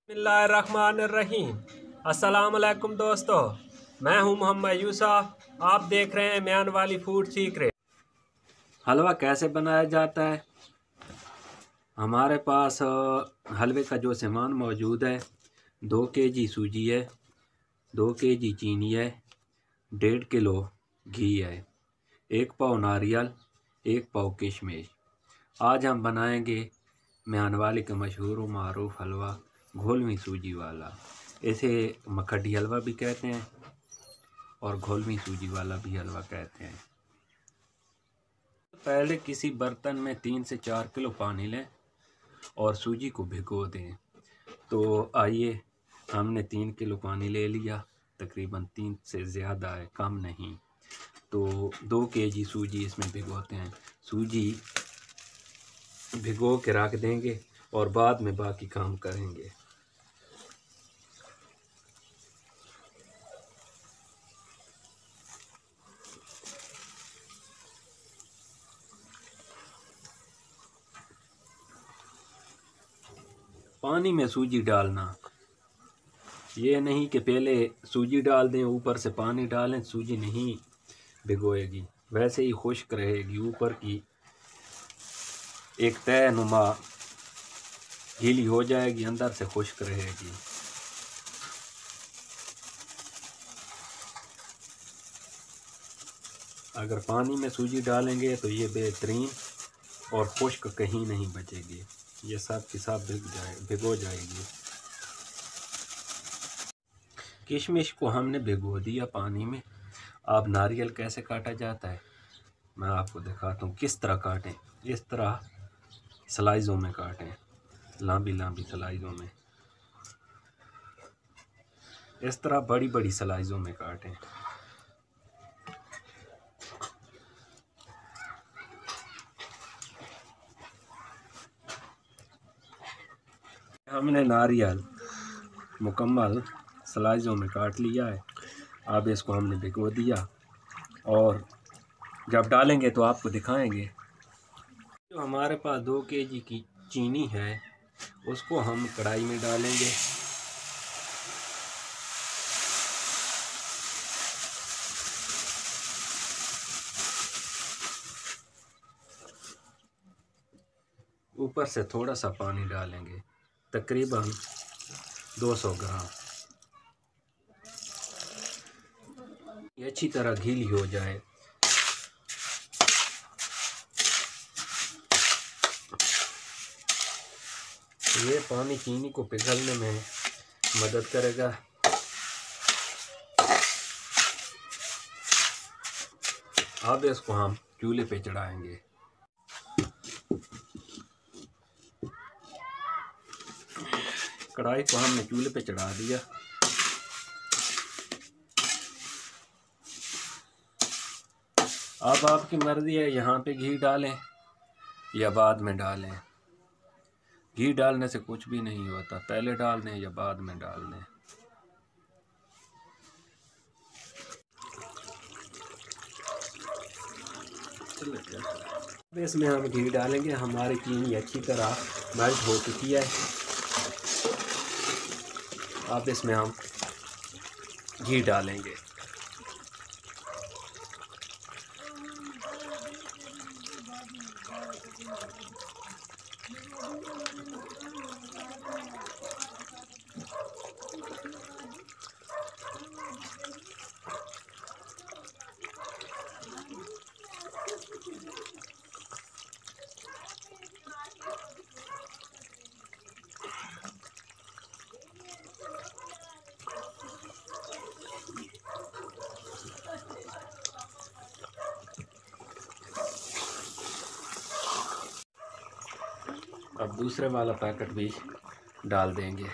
बिस्मिल्लाहिर्रहमानिर्रहीम। अस्सलामुअलैकुम दोस्तों, मैं हूं मोहम्मद यूसुफ। आप देख रहे हैं म्यान वाली फूड सीक्रेट। हलवा कैसे बनाया जाता है। हमारे पास हलवे का जो सामान मौजूद है, 2 केजी सूजी है, 2 केजी चीनी है, 1.5 किलो घी है, 1 पाव नारियल, 1 पाव किशमिश। आज हम बनाएंगे म्यान वाली का मशहूर व मारूफ हलवा घोलवी सूजी वाला। इसे मखडी हलवा भी कहते हैं और घोलवी सूजी वाला भी हलवा कहते हैं। पहले किसी बर्तन में 3 से 4 किलो पानी लें और सूजी को भिगो दें। तो आइए, हमने 3 किलो पानी ले लिया, तकरीबन 3 से ज़्यादा है, कम नहीं। तो 2 केजी सूजी इसमें भिगोते हैं। सूजी भिगो के रख देंगे और बाद में बाकी काम करेंगे। पानी में सूजी डालना, ये नहीं कि पहले सूजी डाल दें ऊपर से पानी डालें, सूजी नहीं भिगोएगी, वैसे ही खुश्क रहेगी। ऊपर की एक तय नुमा गीली हो जाएगी, अंदर से खुश्क रहेगी। अगर पानी में सूजी डालेंगे तो ये बेहतरीन और खुश्क कहीं नहीं बचेगी, ये सब की सब भिगो जाएगी। किशमिश को हमने भिगो दिया पानी में। अब नारियल कैसे काटा जाता है मैं आपको दिखाता हूँ। किस तरह काटें, इस तरह स्लाइसों में काटें, लंबी लंबी स्लाइसों में, इस तरह बड़ी बड़ी स्लाइसों में काटें। हमने नारियल मुकम्मल स्लाइसों में काट लिया है। अब इसको हमने भिगो दिया और जब डालेंगे तो आपको दिखाएंगे। जो हमारे पास 2 केजी की चीनी है, उसको हम कढ़ाई में डालेंगे। ऊपर से थोड़ा सा पानी डालेंगे, तकरीबन 200 ग्राम। ये अच्छी तरह गीली हो जाए। ये पानी चीनी को पिघलने में मदद करेगा। अब इसको हम चूल्हे पे चढ़ाएंगे। कढ़ाई को हमने चूल्हे पे चढ़ा दिया। अब आपकी मर्ज़ी है, यहाँ पे घी डालें या बाद में डालें। घी डालने से कुछ भी नहीं होता, पहले डाल दें या बाद में डाल दें। इसमें हम घी डालेंगे। हमारी चीनी अच्छी तरह मेल्ट हो चुकी है। अब इसमें हम घी डालेंगे। अब दूसरे वाला पैकेट भी डाल देंगे।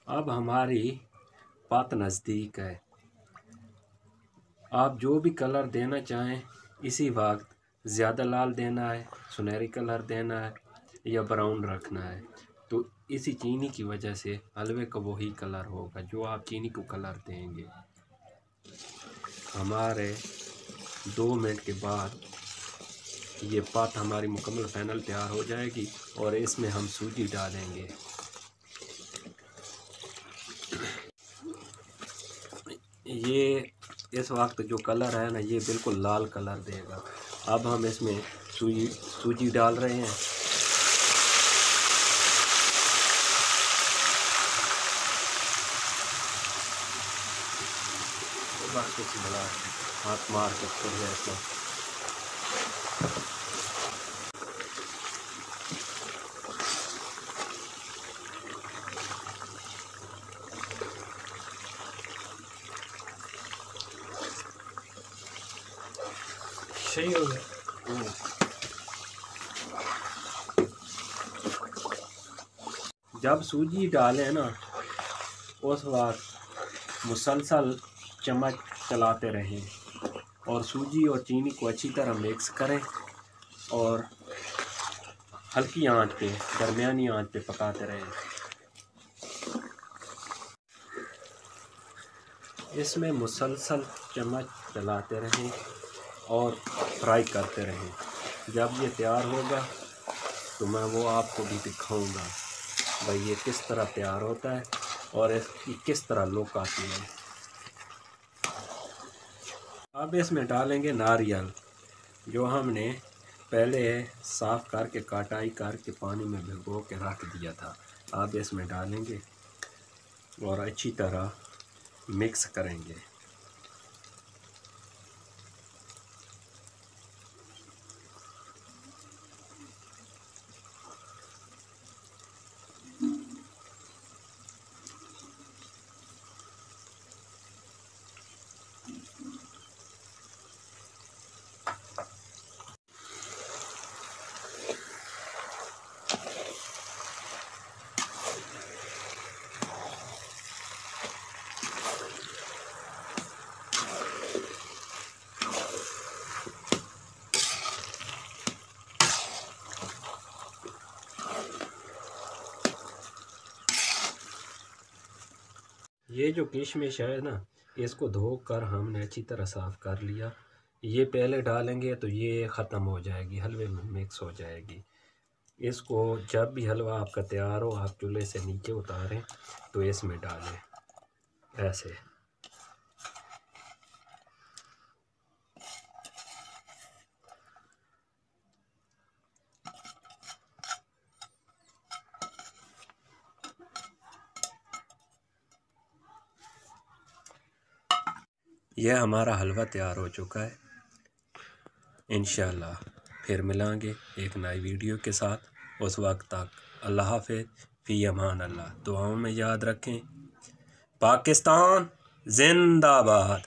अब हमारी बात नज़दीक है। आप जो भी कलर देना चाहें इसी वक्त ज़्यादा लाल देना है, सुनहरी कलर देना है या ब्राउन रखना है। तो इसी चीनी की वजह से हलवे का वही कलर होगा जो आप चीनी को कलर देंगे। हमारे 2 मिनट के बाद ये पात हमारी मुकम्मल फाइनल तैयार हो जाएगी और इसमें हम सूजी डालेंगे। ये इस वक्त जो कलर है ना, ये बिल्कुल लाल कलर देगा। अब हम इसमें सूजी डाल रहे हैं। हाथ मार के छोड़ ऐसा सही हो गया। जब सूजी डालें ना, उस वक्त मुसलसल चम्मच चलाते रहें और सूजी और चीनी को अच्छी तरह मिक्स करें और हल्की आंच पे, दरमियानी आंच पे पकाते रहें। इसमें मुसलसल चम्मच चलाते रहें और फ्राई करते रहें। जब ये तैयार होगा तो मैं वो आपको भी दिखाऊंगा भाई ये किस तरह तैयार होता है और इसकी किस तरह लुक आती है। अब इसमें डालेंगे नारियल, जो हमने पहले साफ़ करके कटाई करके पानी में भिगो के रख दिया था। अब इसमें डालेंगे और अच्छी तरह मिक्स करेंगे। ये जो किशमिश है ना, इसको धोकर हमने अच्छी तरह साफ़ कर लिया। ये पहले डालेंगे तो ये ख़त्म हो जाएगी, हलवे में मिक्स हो जाएगी। इसको जब भी हलवा आपका तैयार हो, आप चूल्हे से नीचे उतारें तो इसमें डालें ऐसे। यह हमारा हलवा तैयार हो चुका है। इंशाअल्लाह फिर मिलेंगे एक नई वीडियो के साथ। उस वक्त तक अल्लाह हाफ़िज़, फ़ी अमान अल्लाह। दुआओं में याद रखें। पाकिस्तान जिंदाबाद।